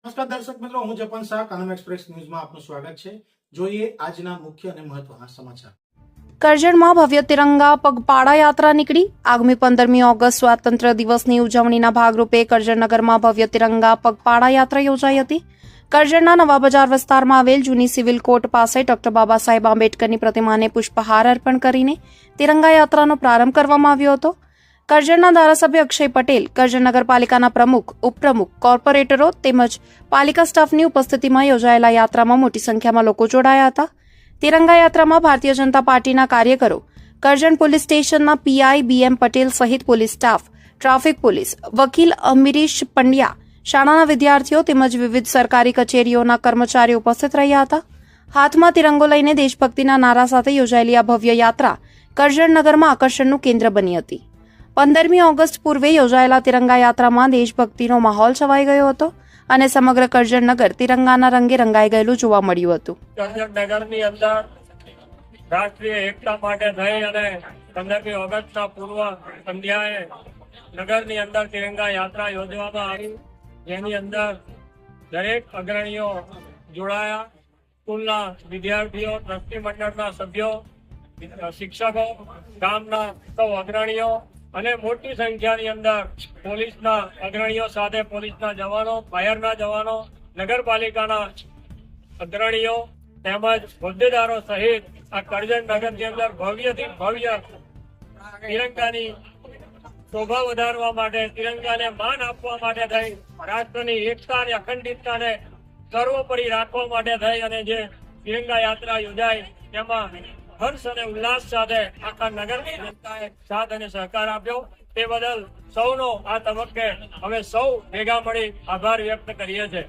નમસ્કાર દર્શક મિત્રો, હું જપન શાહ, કાનમ એક્સપ્રેસ ન્યૂઝમાં આપનું સ્વાગત છે। જોઈએ આજના મુખ્ય અને મહત્વના સમાચાર। કરજણમાં ભવ્ય તિરંગા પગપાળા યાત્રા નીકળી। આગામી 15મી ઓગસ્ટ સ્વાતંત્ર્ય દિવસની ઉજવણીના ભાગરૂપે કરજણનગરમાં ભવ્ય તિરંગા પગપાળા યાત્રા યોજાઈ હતી। કરજણના નવા બજાર વિસ્તારમાં આવેલ જૂની સિવિલ કોર્ટ પાસે ડોક્ટર બાબા સાહેબ આંબેડકરની પ્રતિમાને પુષ્પહાર અર્પણ કરીને તિરંગા યાત્રાનો પ્રારંભ કરવામાં આવ્યો હતો। કરજણના ધારાસભ્ય અક્ષય પટેલ, કરજણ નગરપાલિકાના પ્રમુખ, ઉપપ્રમુખ, કોર્પોરેટરો તેમજ પાલિકા સ્ટાફની ઉપસ્થિતિમાં યોજાયેલા યાત્રામાં મોટી સંખ્યામાં લોકો જોડાયા હતા। તિરંગા યાત્રામાં ભારતીય જનતા પાર્ટીના કાર્યકરો, કરજણ પોલીસ સ્ટેશનના પીઆઈ બીએમ પટેલ સહિત પોલીસ સ્ટાફ, ટ્રાફિક પોલીસ, વકીલ અમીરીશ પંડ્યા, શાળાના વિદ્યાર્થીઓ તેમજ વિવિધ સરકારી કચેરીઓના કર્મચારીઓ ઉપસ્થિત રહ્યા હતા। હાથમાં તિરંગો લઈને દેશભક્તિના નારા સાથે યોજાયેલી આ ભવ્ય યાત્રા કરજણ નગરમાં આકર્ષણનું કેન્દ્ર બની હતી। 15મી ઓગસ્ટ પૂર્વે યોજાયેલા તિરંગા યાત્રામાં દેશભક્તિનો માહોલ છવાઈ ગયો હતો અને સમગ્ર કરજણ નગર તિરંગાના રંગે રંગાઈ ગયેલું જોવા મળ્યું હતું। કરજણ નગરની અંદર રાષ્ટ્રીય એકતા માટે થઈ અને 15મી ઓગસ્ટના પૂર્વ સંધ્યાએ નગરની અંદર તિરંગા યાત્રા યોજવામાં આવી, જેની અંદર દરેક અગ્રણીઓ જોડાયા। સ્કૂલના વિદ્યાર્થીઓ, ટ્રસ્ટી મંડળના સભ્યો, શિક્ષકો, ગામના સૌ અગ્રણીઓ અને મોટી સંખ્યાની અંદર પોલીસના અગ્રણીઓ સાથે પોલીસના જવાનો, ફાયરના જવાનો, નગરપાલિકાના અગ્રણીઓ તેમજ હોદ્દેદારો સહિત આ કરજણ નગરની અંદર ભવ્યથી ભવ્ય તિરંગાની શોભા વધારવા માટે, તિરંગાને માન આપવા માટે થઈ, રાષ્ટ્રની એકતા અને અખંડિતતાને સર્વોપરી રાખવા માટે થઈ અને જે તિરંગા યાત્રા યોજાઈ તેમાં હર્ષ અને ઉલ્લાસ સાથે આખા નગરની જનતાએ સાથ અને સહકાર આપ્યો। તે બદલ સૌનો આ તબક્કે અમે સૌ ભેગા મળી આભાર વ્યક્ત કરીએ છીએ।